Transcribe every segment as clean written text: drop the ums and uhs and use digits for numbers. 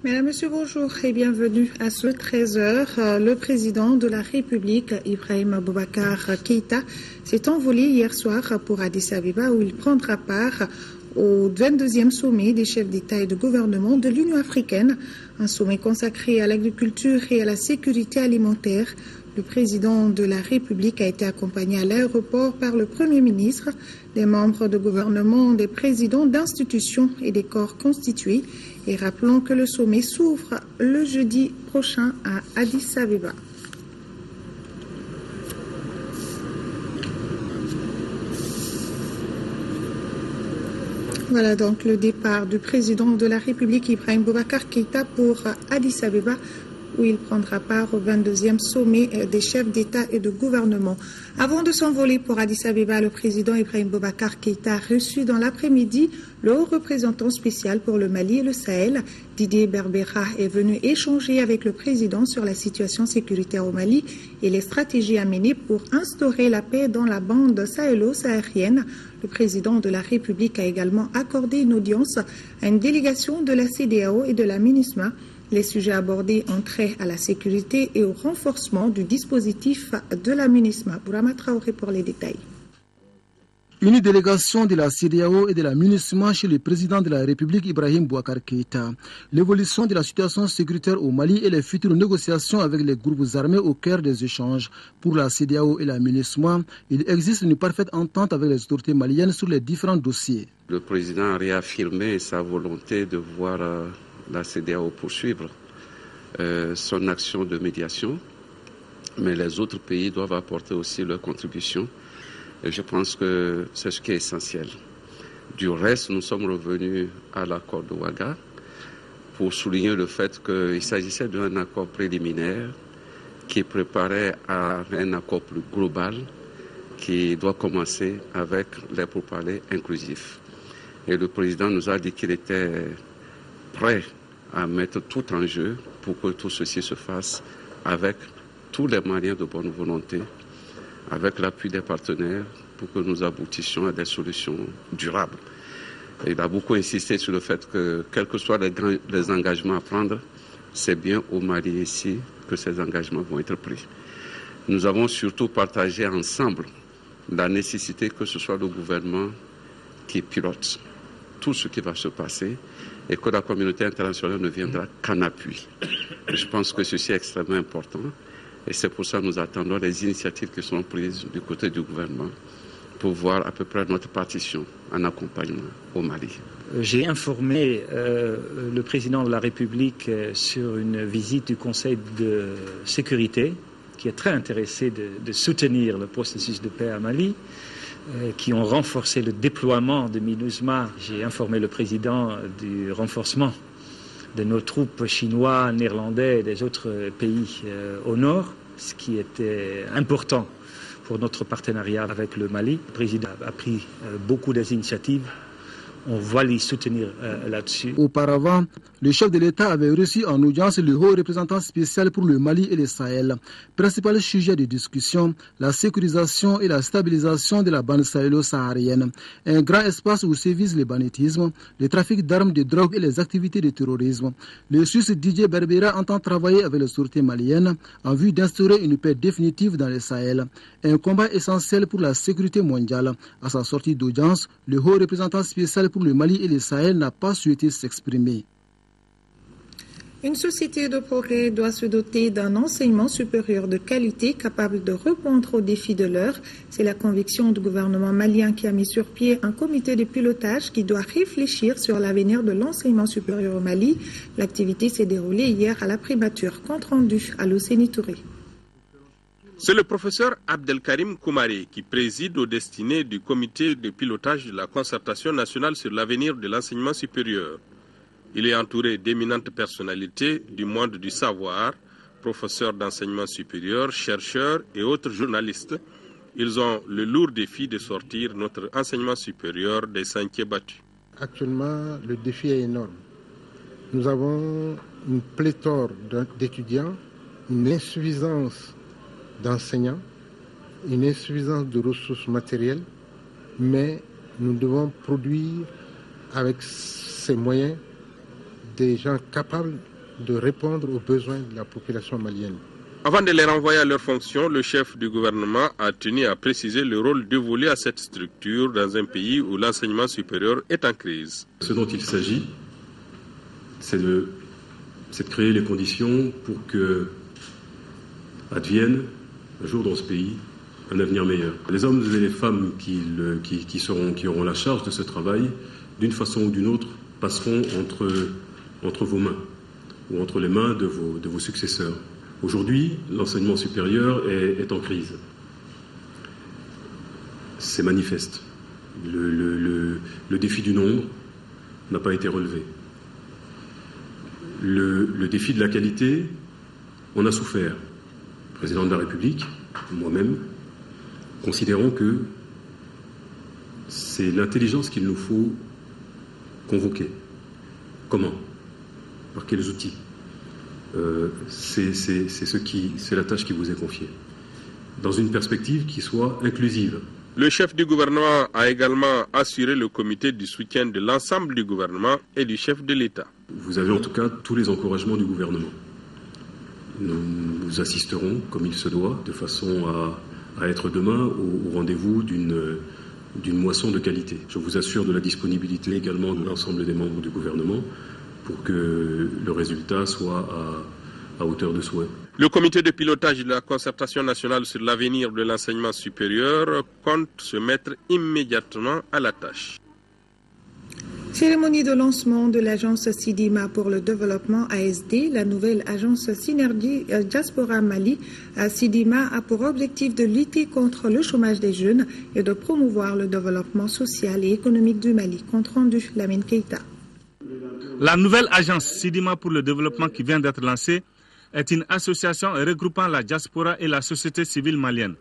Mesdames, Messieurs, bonjour et bienvenue à ce 13h. Le président de la République, Ibrahim Boubacar Keïta, s'est envolé hier soir pour Addis Abeba où il prendra part au 22e sommet des chefs d'État et de gouvernement de l'Union africaine, un sommet consacré à l'agriculture et à la sécurité alimentaire. Le président de la République a été accompagné à l'aéroport par le Premier ministre, des membres de gouvernement, des présidents d'institutions et des corps constitués. Et rappelons que le sommet s'ouvre le jeudi prochain à Addis Abeba. Voilà donc le départ du président de la République, Ibrahim Boubacar Keïta, pour Addis Abeba, où il prendra part au 22e sommet des chefs d'État et de gouvernement. Avant de s'envoler pour Addis Abeba, le président Ibrahim Boubacar Keïta a reçu dans l'après-midi le haut représentant spécial pour le Mali et le Sahel. Didier Berbera est venu échanger avec le président sur la situation sécuritaire au Mali et les stratégies à mener pour instaurer la paix dans la bande sahélo-saharienne. Le président de la République a également accordé une audience à une délégation de la CEDEAO et de la MINUSMA. Les sujets abordés ont trait à la sécurité et au renforcement du dispositif de la MINUSMA. Bourama Traoré pour les détails. Une délégation de la CEDEAO et de la MINUSMA chez le président de la République Ibrahim Boubacar Keïta. L'évolution de la situation sécuritaire au Mali et les futures négociations avec les groupes armés au cœur des échanges. Pour la CEDEAO et la MINUSMA, il existe une parfaite entente avec les autorités maliennes sur les différents dossiers. Le président a réaffirmé sa volonté de voir la CEDEAO poursuivre son action de médiation, mais les autres pays doivent apporter aussi leur contribution. Et je pense que c'est ce qui est essentiel. Du reste, nous sommes revenus à l'accord de Ouaga pour souligner le fait qu'il s'agissait d'un accord préliminaire qui préparait à un accord plus global qui doit commencer avec les pourparlers inclusifs. Et le président nous a dit qu'il était prêt à mettre tout en jeu pour que tout ceci se fasse avec tous les Maliens de bonne volonté, avec l'appui des partenaires pour que nous aboutissions à des solutions durables. Et il a beaucoup insisté sur le fait que, quels que soient les engagements à prendre, c'est bien au Mali ici que ces engagements vont être pris. Nous avons surtout partagé ensemble la nécessité que ce soit le gouvernement qui pilote tout ce qui va se passer et que la communauté internationale ne viendra qu'en appui. Et je pense que ceci est extrêmement important et c'est pour ça que nous attendons les initiatives qui sont prises du côté du gouvernement pour voir à peu près notre partition en accompagnement au Mali. J'ai informé le président de la République sur une visite du Conseil de sécurité qui est très intéressé de soutenir le processus de paix à Mali, qui ont renforcé le déploiement de MINUSMA. J'ai informé le président du renforcement de nos troupes chinois, néerlandais et des autres pays au nord, ce qui était important pour notre partenariat avec le Mali. Le président a pris beaucoup d'initiatives. On va les soutenir là-dessus. Auparavant, le chef de l'État avait reçu en audience le haut représentant spécial pour le Mali et le Sahel. Principal sujet de discussion, la sécurisation et la stabilisation de la bande sahélo-saharienne. Un grand espace où sévissent le banditisme, le trafic d'armes, de drogue et les activités de terrorisme. Le Suisse Didier Berbera entend travailler avec les autorités maliennes en vue d'instaurer une paix définitive dans le Sahel. Un combat essentiel pour la sécurité mondiale. À sa sortie d'audience, le haut représentant spécial pour le Mali et le Sahel n'a pas souhaité s'exprimer. Une société de progrès doit se doter d'un enseignement supérieur de qualité capable de répondre aux défis de l'heure. C'est la conviction du gouvernement malien qui a mis sur pied un comité de pilotage qui doit réfléchir sur l'avenir de l'enseignement supérieur au Mali. L'activité s'est déroulée hier à la primature. Compte rendu à l'Océanie Touré. C'est le professeur Abdelkarim Koumari qui préside aux destinées du comité de pilotage de la concertation nationale sur l'avenir de l'enseignement supérieur. Il est entouré d'éminentes personnalités du monde du savoir, professeurs d'enseignement supérieur, chercheurs et autres journalistes. Ils ont le lourd défi de sortir notre enseignement supérieur des sentiers battus. Actuellement, le défi est énorme. Nous avons une pléthore d'étudiants, une insuffisance d'enseignants, une insuffisance de ressources matérielles mais nous devons produire avec ces moyens des gens capables de répondre aux besoins de la population malienne. Avant de les renvoyer à leurs fonctions, le chef du gouvernement a tenu à préciser le rôle dévolu à cette structure dans un pays où l'enseignement supérieur est en crise. Ce dont il s'agit, c'est de créer les conditions pour que advienne un jour dans ce pays un avenir meilleur. Les hommes et les femmes qui auront la charge de ce travail, d'une façon ou d'une autre, passeront entre vos mains ou entre les mains de vos successeurs. Aujourd'hui, l'enseignement supérieur est en crise. C'est manifeste. Le défi du nombre n'a pas été relevé. Le défi de la qualité, on a souffert. Le président de la République, moi-même, considérons que c'est l'intelligence qu'il nous faut convoquer. Comment? Par quels outils? C'est la tâche qui vous est confiée, dans une perspective qui soit inclusive. Le chef du gouvernement a également assuré le comité du soutien de l'ensemble du gouvernement et du chef de l'État. Vous avez en tout cas tous les encouragements du gouvernement. Nous assisterons, comme il se doit, de façon à être demain au rendez-vous d'une moisson de qualité. Je vous assure de la disponibilité également de l'ensemble des membres du gouvernement pour que le résultat soit à hauteur de souhait. Le comité de pilotage de la concertation nationale sur l'avenir de l'enseignement supérieur compte se mettre immédiatement à la tâche. Cérémonie de lancement de l'agence Sidima pour le développement ASD, la nouvelle agence Synergie Diaspora Mali. Sidima a pour objectif de lutter contre le chômage des jeunes et de promouvoir le développement social et économique du Mali. Compte rendu, Lamine Keita. La nouvelle agence Sidima pour le développement qui vient d'être lancée est une association regroupant la diaspora et la société civile malienne.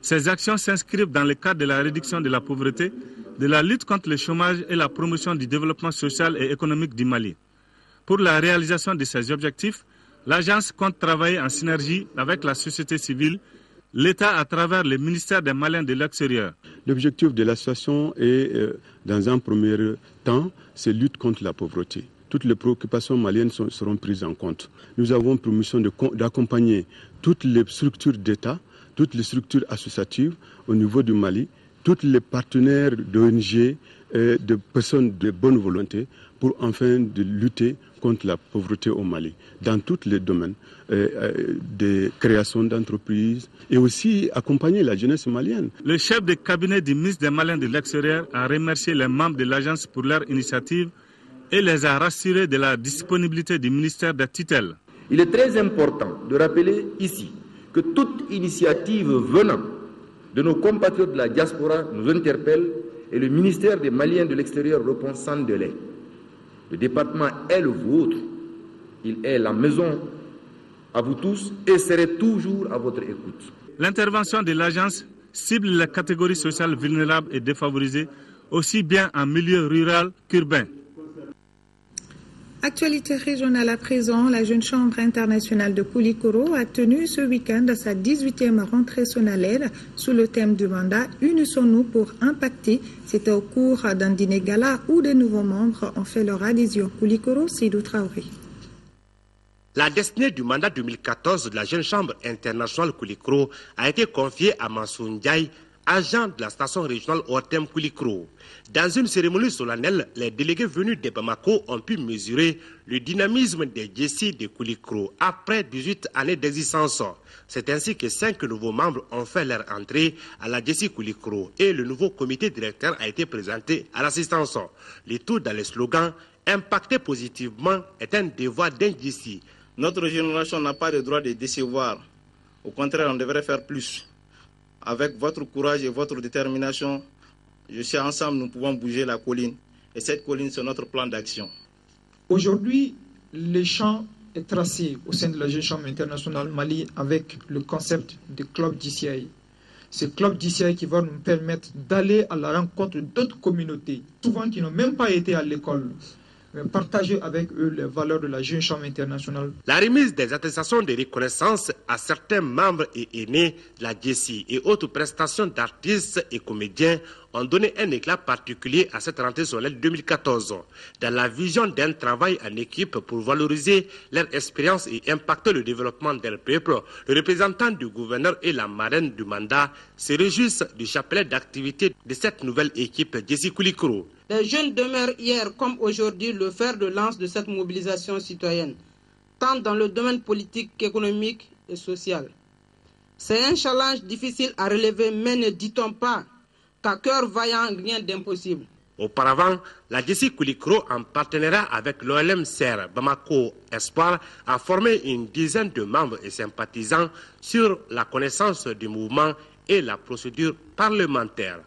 Ces actions s'inscrivent dans le cadre de la réduction de la pauvreté, de la lutte contre le chômage et la promotion du développement social et économique du Mali. Pour la réalisation de ces objectifs, l'agence compte travailler en synergie avec la société civile, l'État à travers le ministère des Maliens de l'extérieur. L'objectif de l'association est, dans un premier temps, c'est lutte contre la pauvreté. Toutes les préoccupations maliennes seront prises en compte. Nous avons pour mission d'accompagner toutes les structures d'État, toutes les structures associatives au niveau du Mali, tous les partenaires d'ONG, de personnes de bonne volonté pour enfin de lutter contre la pauvreté au Mali, dans tous les domaines, de création d'entreprises et aussi accompagner la jeunesse malienne. Le chef de cabinet du ministre des Maliens de l'extérieur a remercié les membres de l'agence pour leur initiative et les a rassurés de la disponibilité du ministère des tutelles. Il est très important de rappeler ici que toute initiative venant de nos compatriotes de la diaspora nous interpelle et le ministère des Maliens de l'extérieur répond sans délai. Le département est le vôtre, il est la maison à vous tous et serait toujours à votre écoute. L'intervention de l'agence cible les catégories sociales vulnérables et défavorisées, aussi bien en milieu rural qu'urbain. Actualité régionale à présent, la Jeune Chambre internationale de Koulikoro a tenu ce week-end sa 18e rentrée sonalaire sous le thème du mandat « Unissons-nous pour impacter ». C'était au cours d'un dîner gala où de nouveaux membres ont fait leur adhésion. Koulikoro, Sidou Traoré. La destinée du mandat 2014 de la Jeune Chambre internationale Koulikoro a été confiée à Mansour Ndiaye, agent de la station régionale Ortem Koulikoro. Dans une cérémonie solennelle, les délégués venus de Bamako ont pu mesurer le dynamisme des Djessi de Koulikoro après 18 années d'existence. C'est ainsi que 5 nouveaux membres ont fait leur entrée à la Djessi Koulikoro et le nouveau comité directeur a été présenté à l'assistance. Le tout dans les slogans « Impacter positivement est un devoir d'un Djessi ». Notre génération n'a pas le droit de décevoir. Au contraire, on devrait faire plus. Avec votre courage et votre détermination, je sais ensemble nous pouvons bouger la colline. Et cette colline, c'est notre plan d'action. Aujourd'hui, le champ est tracé au sein de la Jeune Chambre internationale Mali avec le concept de club DCI. Ce club DCI qui va nous permettre d'aller à la rencontre d'autres communautés, souvent qui n'ont même pas été à l'école, partager avec eux les valeurs de la Jeune Chambre internationale. La remise des attestations de reconnaissance à certains membres et aînés de la JESI et autres prestations d'artistes et comédiens ont donné un éclat particulier à cette rentrée scolaire 2014, dans la vision d'un travail en équipe pour valoriser leur expérience et impacter le développement d'un peuple. Le représentant du gouverneur et la marraine du mandat se réjouissent du chapelet d'activité de cette nouvelle équipe JESI Koulikoro. Les jeunes demeurent hier comme aujourd'hui le fer de lance de cette mobilisation citoyenne, tant dans le domaine politique qu'économique et social. C'est un challenge difficile à relever, mais ne dit-on pas qu'à cœur vaillant, rien d'impossible. Auparavant, la JESI Koulikoro, en partenariat avec l'OLM Serre Bamako Espoir, a formé une dizaine de membres et sympathisants sur la connaissance du mouvement et la procédure parlementaire.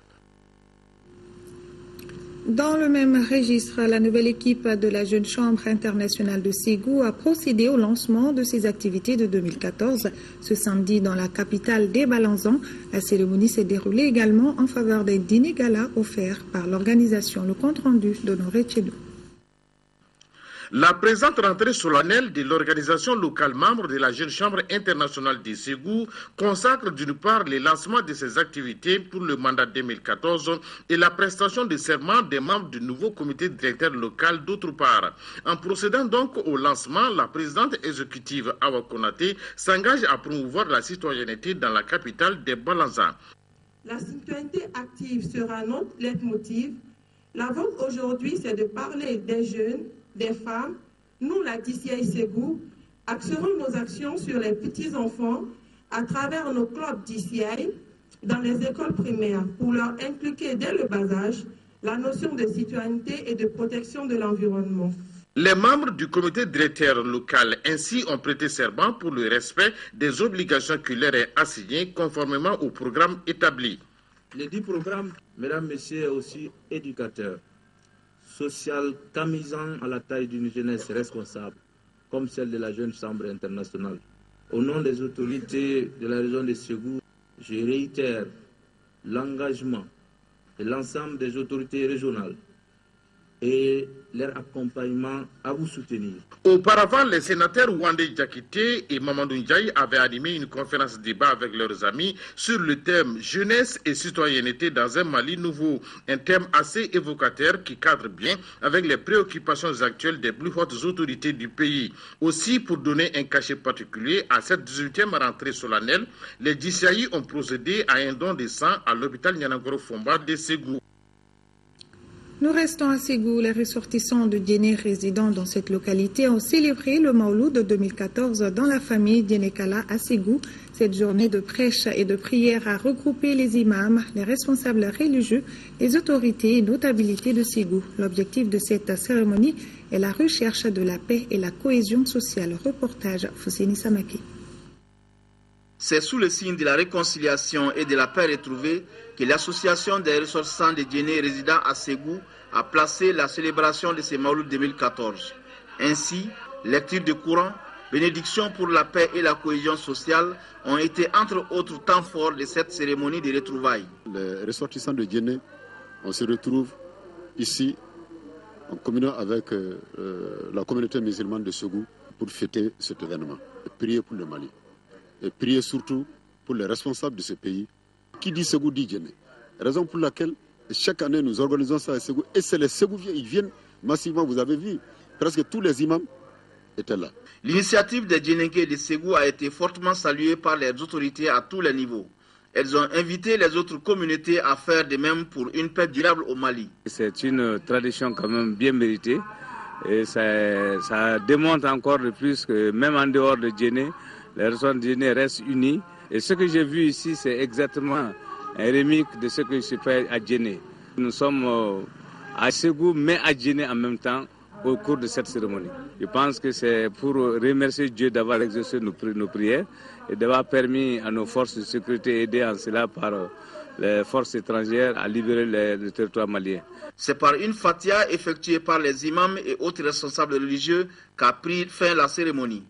Dans le même registre, la nouvelle équipe de la Jeune Chambre internationale de Ségou a procédé au lancement de ses activités de 2014 ce samedi dans la capitale des Balanzans. La cérémonie s'est déroulée également en faveur des dîners gala offerts par l'organisation. Le compte-rendu d'Honoré Tchédou. La présente rentrée solennelle de l'organisation locale membre de la Jeune Chambre internationale de Ségou consacre d'une part le lancement de ses activités pour le mandat 2014 et la prestation de serment des membres du nouveau comité directeur local d'autre part. En procédant donc au lancement, la présidente exécutive Awa Konaté s'engage à promouvoir la citoyenneté dans la capitale des Balanzans. La citoyenneté active sera notre leitmotiv. La vôtre aujourd'hui, c'est de parler des jeunes, des femmes. Nous, la DCI Ségou, axerons nos actions sur les petits-enfants à travers nos clubs DCI dans les écoles primaires pour leur inculquer dès le bas âge la notion de citoyenneté et de protection de l'environnement. Les membres du comité directeur local ainsi ont prêté serment pour le respect des obligations qui leur est assignées conformément au programme établi. Les 10 programmes, mesdames, messieurs, est aussi éducateur, social, tamisant à la taille d'une jeunesse responsable, comme celle de la Jeune Chambre internationale. Au nom des autorités de la région de Ségou, je réitère l'engagement de l'ensemble des autorités régionales et leur accompagnement à vous soutenir. Auparavant, les sénateurs Wandé Diakité et Mamadou Ndiaye avaient animé une conférence débat avec leurs amis sur le thème jeunesse et citoyenneté dans un Mali nouveau, un thème assez évocateur qui cadre bien avec les préoccupations actuelles des plus hautes autorités du pays. Aussi, pour donner un cachet particulier à cette 18e rentrée solennelle, les DCI ont procédé à un don de sang à l'hôpital Nianagoro Fomba de Ségou. Nous restons à Ségou. Les ressortissants de Djéné résidant dans cette localité ont célébré le Maouloud de 2014 dans la famille Djénékala à Ségou. Cette journée de prêche et de prière a regroupé les imams, les responsables religieux, les autorités et notabilités de Ségou. L'objectif de cette cérémonie est la recherche de la paix et la cohésion sociale. Reportage Fousseni Samaki. C'est sous le signe de la réconciliation et de la paix retrouvée que l'association des ressortissants de Djéné résidant à Ségou a placé la célébration de ces Maouloud 2014. Ainsi, lecture de Coran, bénédiction pour la paix et la cohésion sociale ont été entre autres temps forts de cette cérémonie de retrouvailles. Les ressortissants de Djéné, on se retrouve ici en communion avec la communauté musulmane de Ségou pour fêter cet événement et prier pour le Mali. Et prier surtout pour les responsables de ce pays. Qui dit Ségou dit Djéné. Raison pour laquelle chaque année nous organisons ça à Ségou. Et c'est les Ségouviens, ils viennent massivement, vous avez vu, presque tous les imams étaient là. L'initiative des Djénékés et de Ségou a été fortement saluée par les autorités à tous les niveaux. Elles ont invité les autres communautés à faire de même pour une paix durable au Mali. C'est une tradition quand même bien méritée. Et ça démontre encore de plus que même en dehors de Djéné, les ressortissants de Djéné restent unis. Et ce que j'ai vu ici, c'est exactement un remix de ce que se fait à Djéné. Nous sommes à Ségou, mais à Djéné en même temps au cours de cette cérémonie. Je pense que c'est pour remercier Dieu d'avoir exaucé nos prières et d'avoir permis à nos forces de sécurité, aidées en cela par les forces étrangères, à libérer le territoire malien. C'est par une fatia effectuée par les imams et autres responsables religieux qu'a pris fin la cérémonie.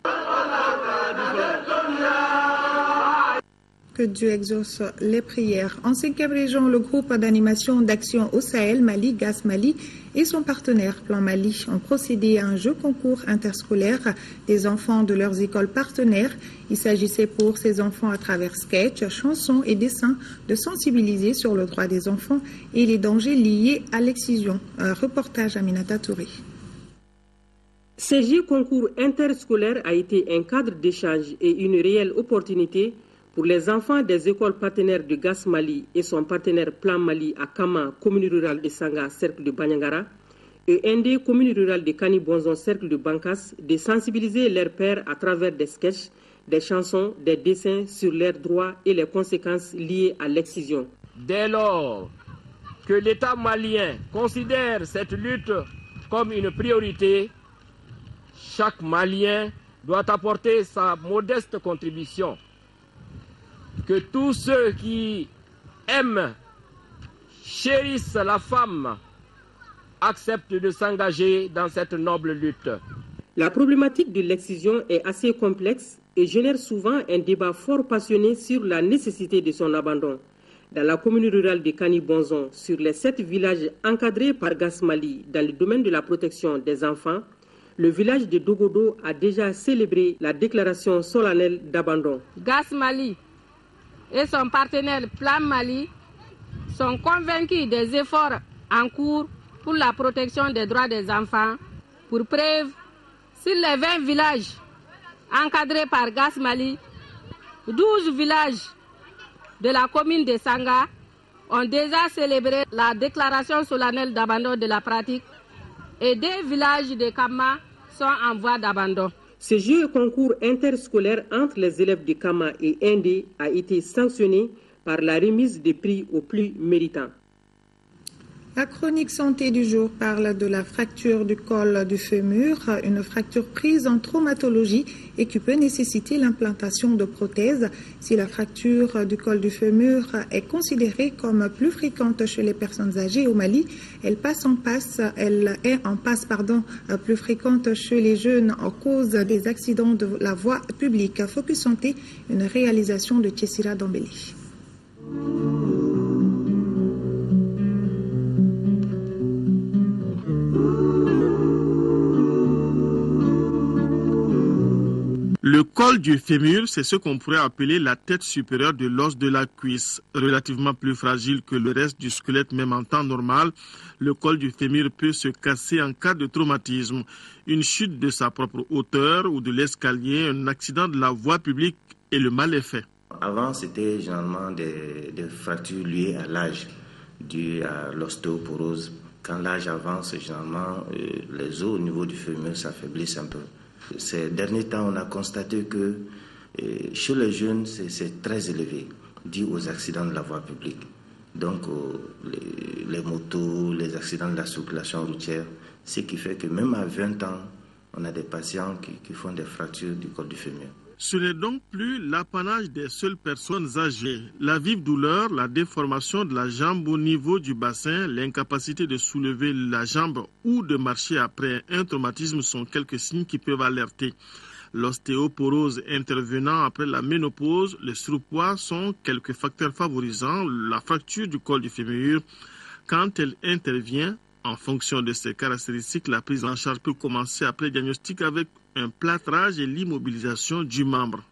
Que Dieu exauce les prières. En 5e région, le groupe d'animation d'action au Sahel, Mali, GAS Mali, et son partenaire Plan Mali ont procédé à un jeu concours interscolaire des enfants de leurs écoles partenaires. Il s'agissait pour ces enfants, à travers sketchs, chansons et dessins, de sensibiliser sur le droit des enfants et les dangers liés à l'excision. Un reportage Aminata Touré. Ce jeu concours interscolaire a été un cadre d'échange et une réelle opportunité pour les enfants des écoles partenaires de GAS Mali et son partenaire Plan Mali à Kama, commune rurale de Sanga, cercle de Banyangara, et Ndé, commune rurale de Kani-Bonzon, cercle de Bankas, de sensibiliser leurs pairs à travers des sketchs, des chansons, des dessins sur leurs droits et les conséquences liées à l'excision. Dès lors que l'État malien considère cette lutte comme une priorité, chaque Malien doit apporter sa modeste contribution. Que tous ceux qui aiment, chérissent la femme, acceptent de s'engager dans cette noble lutte. La problématique de l'excision est assez complexe et génère souvent un débat fort passionné sur la nécessité de son abandon. Dans la commune rurale de Kani-Bonzon, sur les 7 villages encadrés par GAS Mali dans le domaine de la protection des enfants, le village de Dogodo a déjà célébré la déclaration solennelle d'abandon. GAS Mali et son partenaire Plan Mali sont convaincus des efforts en cours pour la protection des droits des enfants. Pour preuve, sur les 20 villages encadrés par GAS Mali, 12 villages de la commune de Sanga ont déjà célébré la déclaration solennelle d'abandon de la pratique et 2 villages de Kama sont en voie d'abandon. Ce jeu concours interscolaire entre les élèves de Kama et Ndé a été sanctionné par la remise des prix aux plus méritants. La chronique santé du jour parle de la fracture du col du fémur, une fracture prise en traumatologie et qui peut nécessiter l'implantation de prothèses. Si la fracture du col du fémur est considérée comme plus fréquente chez les personnes âgées au Mali, elle est en passe plus fréquente chez les jeunes en cause des accidents de la voie publique. Focus Santé, une réalisation de Tchessira Dambélé. Le col du fémur, c'est ce qu'on pourrait appeler la tête supérieure de l'os de la cuisse. Relativement plus fragile que le reste du squelette, même en temps normal, le col du fémur peut se casser en cas de traumatisme. Une chute de sa propre hauteur ou de l'escalier, un accident de la voie publique et le mal est fait. Avant, c'était généralement des fractures liées à l'âge, dues à l'ostéoporose. Quand l'âge avance, généralement, les os au niveau du fémur s'affaiblissent un peu. Ces derniers temps, on a constaté que chez les jeunes, c'est très élevé, dû aux accidents de la voie publique. Donc, les motos, les accidents de la circulation routière, ce qui fait que même à 20 ans, on a des patients qui font des fractures du col du fémur. Ce n'est donc plus l'apanage des seules personnes âgées. La vive douleur, la déformation de la jambe au niveau du bassin, l'incapacité de soulever la jambe ou de marcher après un traumatisme sont quelques signes qui peuvent alerter. L'ostéoporose intervenant après la ménopause, le surpoids sont quelques facteurs favorisant la fracture du col du fémur. Quand elle intervient, en fonction de ses caractéristiques, la prise en charge peut commencer après diagnostic avec un plâtrage et l'immobilisation du membre.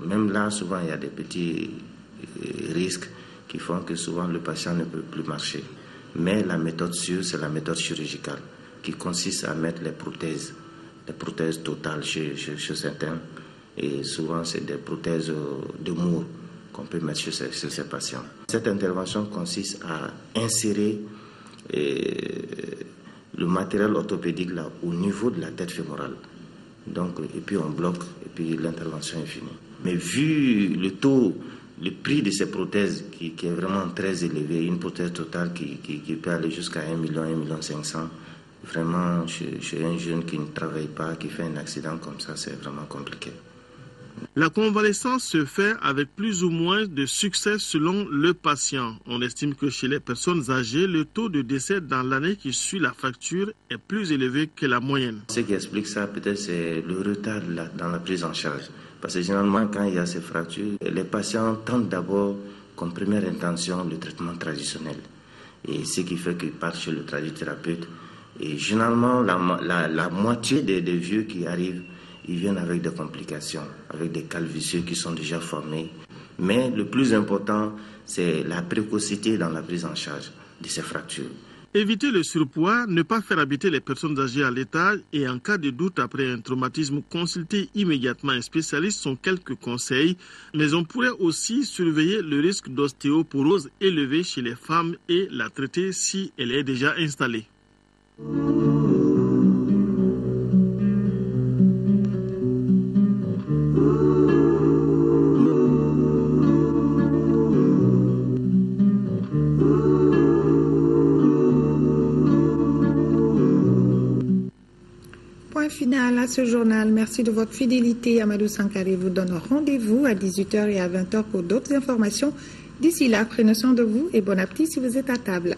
Même là, souvent, il y a des petits risques qui font que souvent le patient ne peut plus marcher. Mais la méthode sûre, c'est la méthode chirurgicale qui consiste à mettre les prothèses totales chez certains. Et souvent, c'est des prothèses de moure qu'on peut mettre chez ces patients. Cette intervention consiste à insérer le matériel orthopédique là, au niveau de la tête fémorale. Donc, et puis on bloque, et puis l'intervention est finie. Mais vu le prix de ces prothèses qui est vraiment très élevé, une prothèse totale qui peut aller jusqu'à 1 million, 1,5 million, vraiment chez un jeune qui ne travaille pas, qui fait un accident comme ça, c'est vraiment compliqué. La convalescence se fait avec plus ou moins de succès selon le patient. On estime que chez les personnes âgées, le taux de décès dans l'année qui suit la fracture est plus élevé que la moyenne. Ce qui explique ça, peut-être, c'est le retard dans la prise en charge. Parce que généralement, quand il y a ces fractures, les patients tentent d'abord, comme première intention, le traitement traditionnel. Et ce qui fait qu'ils partent chez le tradithérapeute. Et généralement, la moitié des vieux qui arrivent, ils viennent avec des complications, avec des calvicieux qui sont déjà formés. Mais le plus important, c'est la précocité dans la prise en charge de ces fractures. Éviter le surpoids, ne pas faire habiter les personnes âgées à l'étage et en cas de doute après un traumatisme, consulter immédiatement un spécialiste sont quelques conseils. Mais on pourrait aussi surveiller le risque d'ostéoporose élevé chez les femmes et la traiter si elle est déjà installée. Final à ce journal. Merci de votre fidélité. Amadou Sankari vous donne rendez-vous à 18h et à 20h pour d'autres informations. D'ici là, prenez soin de vous et bon appétit si vous êtes à table.